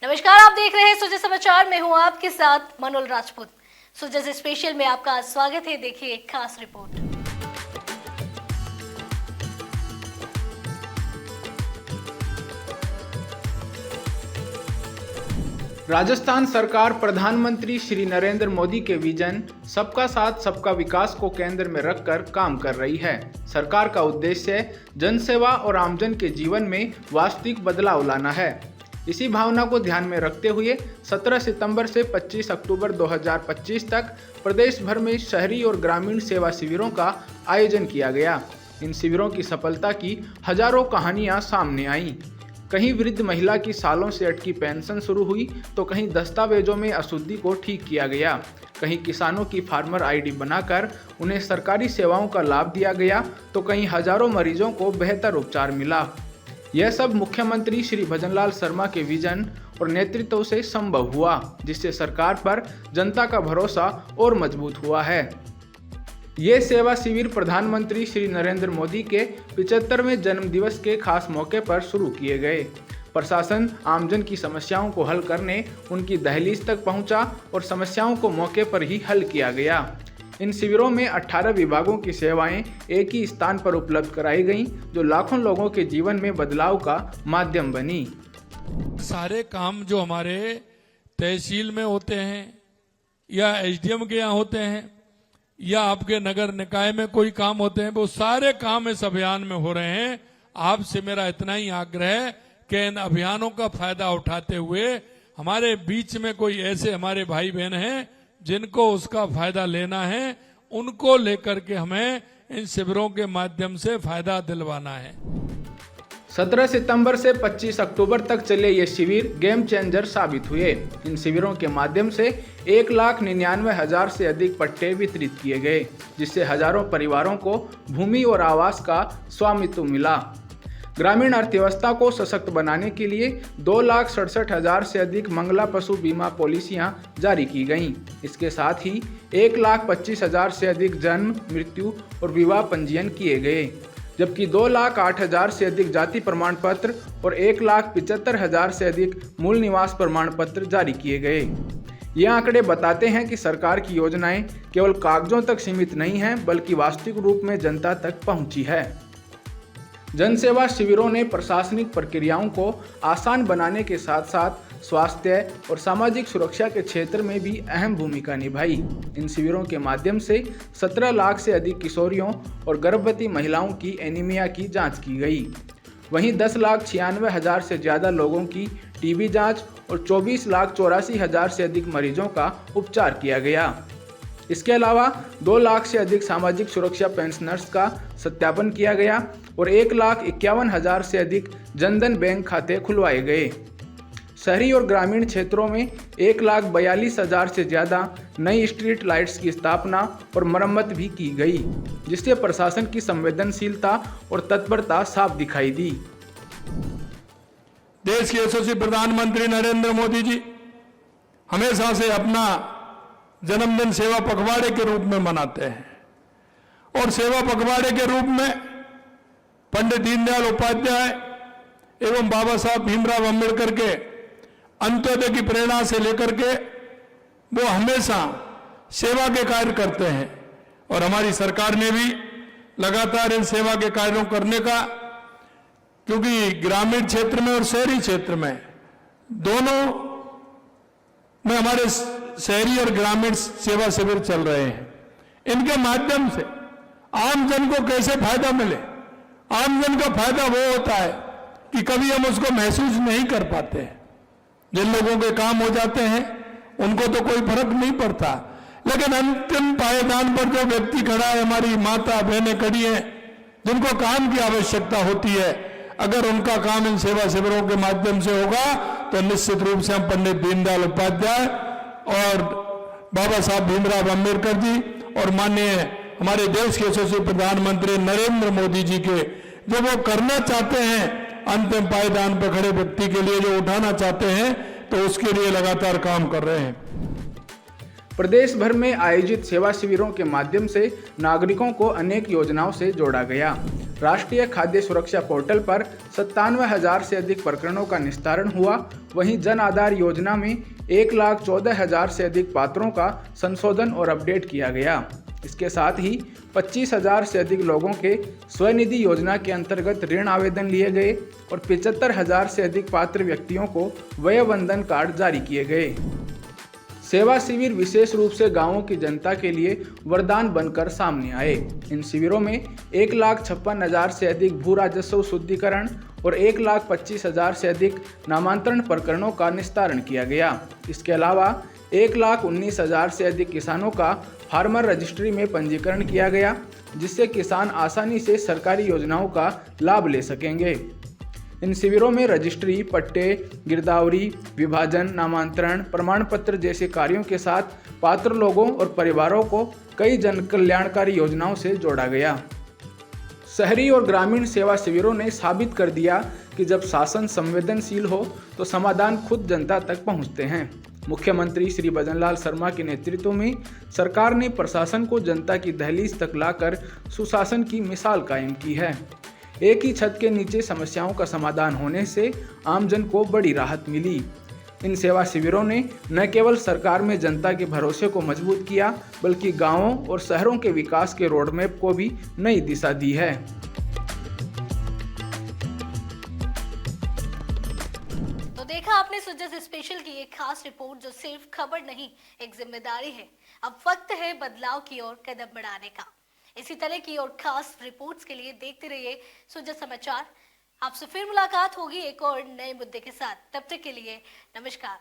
नमस्कार, आप देख रहे हैं सुजय समाचार। मैं हूं आपके साथ मनोल राजपूत। सुजय स्पेशल में आपका स्वागत है। देखिए एक खास रिपोर्ट। राजस्थान सरकार प्रधानमंत्री श्री नरेंद्र मोदी के विजन सबका साथ सबका विकास को केंद्र में रखकर काम कर रही है। सरकार का उद्देश्य जनसेवा और आमजन के जीवन में वास्तविक बदलाव लाना है। इसी भावना को ध्यान में रखते हुए 17 सितंबर से 25 अक्टूबर 2025 तक प्रदेश भर में शहरी और ग्रामीण सेवा शिविरों का आयोजन किया गया। इन शिविरों की सफलता की हजारों कहानियां सामने आईं। कहीं वृद्ध महिला की सालों से अटकी पेंशन शुरू हुई, तो कहीं दस्तावेजों में अशुद्धि को ठीक किया गया। कहीं किसानों की फार्मर आईडी बनाकर उन्हें सरकारी सेवाओं का लाभ दिया गया, तो कहीं हजारों मरीजों को बेहतर उपचार मिला। यह सब मुख्यमंत्री श्री भजनलाल शर्मा के विजन और नेतृत्व से संभव हुआ, जिससे सरकार पर जनता का भरोसा और मजबूत हुआ है। ये सेवा शिविर प्रधानमंत्री श्री नरेंद्र मोदी के 75वें जन्मदिवस के खास मौके पर शुरू किए गए। प्रशासन आमजन की समस्याओं को हल करने उनकी दहलीज तक पहुंचा और समस्याओं को मौके पर ही हल किया गया। इन शिविरों में 18 विभागों की सेवाएं एक ही स्थान पर उपलब्ध कराई गईं, जो लाखों लोगों के जीवन में बदलाव का माध्यम बनी। सारे काम जो हमारे तहसील में होते हैं या एसडीएम के यहाँ होते हैं या आपके नगर निकाय में कोई काम होते हैं, वो सारे काम इस अभियान में हो रहे हैं। आपसे मेरा इतना ही आग्रह है कि इन अभियानों का फायदा उठाते हुए हमारे बीच में कोई ऐसे हमारे भाई बहन हैं जिनको उसका फायदा लेना है, उनको लेकर के हमें इन शिविरों के माध्यम से फायदा दिलवाना है। 17 सितंबर से 25 अक्टूबर तक चले ये शिविर गेम चेंजर साबित हुए। इन शिविरों के माध्यम से 1,99,000 से अधिक पट्टे वितरित किए गए, जिससे हजारों परिवारों को भूमि और आवास का स्वामित्व मिला। ग्रामीण अर्थव्यवस्था को सशक्त बनाने के लिए 2,67,000 से अधिक मंगला पशु बीमा पॉलिसियां जारी की गईं। इसके साथ ही 1,25,000 से अधिक जन्म, मृत्यु और विवाह पंजीयन किए गए, जबकि 2,08,000 से अधिक जाति प्रमाण पत्र और 1,75,000 से अधिक मूल निवास प्रमाण पत्र जारी किए गए। ये आंकड़े बताते हैं कि सरकार की योजनाएं केवल कागजों तक सीमित नहीं हैं, बल्कि वास्तविक रूप में जनता तक पहुंची है। जनसेवा शिविरों ने प्रशासनिक प्रक्रियाओं को आसान बनाने के साथ साथ स्वास्थ्य और सामाजिक सुरक्षा के क्षेत्र में भी अहम भूमिका निभाई। इन शिविरों के माध्यम से 17 लाख से अधिक किशोरियों और गर्भवती महिलाओं की एनीमिया की जांच की गई। वहीं 10,96,000 से ज़्यादा लोगों की टीबी जांच और 24,84,000 से अधिक मरीजों का उपचार किया गया। इसके अलावा 2 लाख से अधिक सामाजिक सुरक्षा पेंशनर्स का सत्यापन किया गया और 1,51,000 से अधिक जनधन बैंक खाते खुलवाए गए। शहरी और ग्रामीण क्षेत्रों में 1,42,000 से ज़्यादा नई स्ट्रीट लाइट्स की स्थापना और मरम्मत भी की गई, जिससे प्रशासन की संवेदनशीलता और तत्परता साफ दिखाई दी। देश के यशस्वी प्रधानमंत्री नरेंद्र मोदी जी हमेशा से अपना जन्मदिन सेवा पखवाड़े के रूप में मनाते हैं और सेवा पखवाड़े के रूप में पंडित दीनदयाल उपाध्याय एवं बाबा साहब भीमराव अंबेडकर के अंत्योदय की प्रेरणा से लेकर के वो हमेशा सेवा के कार्य करते हैं और हमारी सरकार ने भी लगातार इन सेवा के कार्यों करने का, क्योंकि ग्रामीण क्षेत्र में और शहरी क्षेत्र में दोनों में हमारे शहरी और ग्रामीण सेवा शिविर चल रहे हैं। इनके माध्यम से आम जन को कैसे फायदा मिले। आम जन का फायदा वो होता है कि कभी हम उसको महसूस नहीं कर पाते हैं। जिन लोगों के काम हो जाते हैं उनको तो कोई फर्क नहीं पड़ता, लेकिन अंतिम पायदान पर जो व्यक्ति खड़ा है, हमारी माता बहनें खड़ी हैं जिनको काम की आवश्यकता होती है, अगर उनका काम इन सेवा शिविरों के माध्यम से होगा तो निश्चित रूप से हम पंडित दीनदयाल उपाध्याय और बाबा साहब भीमराव अंबेडकर जी और माननीय हमारे देश के यशस्वी प्रधानमंत्री नरेंद्र मोदी जी के जो वो करना चाहते हैं, अंतिम पायदान पर खड़े व्यक्ति के लिए जो उठाना चाहते हैं, तो उसके लिए लगातार काम कर रहे हैं। प्रदेश भर में आयोजित सेवा शिविरों के माध्यम से नागरिकों को अनेक योजनाओं से जोड़ा गया। राष्ट्रीय खाद्य सुरक्षा पोर्टल पर 97,000 से अधिक प्रकरणों का निस्तारण हुआ। वहीं जन आधार योजना में 1,14,000 से अधिक पात्रों का संशोधन और अपडेट किया गया। इसके साथ ही 25,000 से अधिक लोगों के स्वनिधि योजना के अंतर्गत ऋण आवेदन लिए गए और 75,000 से अधिक पात्र व्यक्तियों को वयोवंदन कार्ड जारी किए गए। सेवा शिविर विशेष रूप से गांवों की जनता के लिए वरदान बनकर सामने आए। इन शिविरों में 1,56,000 से अधिक भू राजस्व शुद्धिकरण और 1,25,000 से अधिक नामांतरण प्रकरणों का निस्तारण किया गया। इसके अलावा 1,19,000 से अधिक किसानों का फार्मर रजिस्ट्री में पंजीकरण किया गया, जिससे किसान आसानी से सरकारी योजनाओं का लाभ ले सकेंगे। इन शिविरों में रजिस्ट्री, पट्टे, गिरदावरी, विभाजन, नामांतरण, प्रमाण पत्र जैसे कार्यों के साथ पात्र लोगों और परिवारों को कई जन कल्याणकारी योजनाओं से जोड़ा गया। शहरी और ग्रामीण सेवा शिविरों ने साबित कर दिया कि जब शासन संवेदनशील हो तो समाधान खुद जनता तक पहुंचते हैं। मुख्यमंत्री श्री भजनलाल शर्मा के नेतृत्व में सरकार ने प्रशासन को जनता की दहलीज तक लाकर सुशासन की मिसाल कायम की है। एक ही छत के नीचे समस्याओं का समाधान होने से आमजन को बड़ी राहत मिली। इन सेवा शिविरों ने न केवल सरकार में जनता के भरोसे को मजबूत किया, बल्कि गांवों और शहरों के विकास के रोडमैप को भी नई दिशा दी है। तो देखा आपने सुजस स्पेशल की एक खास रिपोर्ट, जो सिर्फ खबर नहीं, एक जिम्मेदारी है। अब वक्त है बदलाव की ओर कदम बढ़ाने का। इसी तरह की और खास रिपोर्ट्स के लिए देखते रहिए सुजस समाचार। आपसे फिर मुलाकात होगी एक और नए मुद्दे के साथ। तब तक के लिए नमस्कार।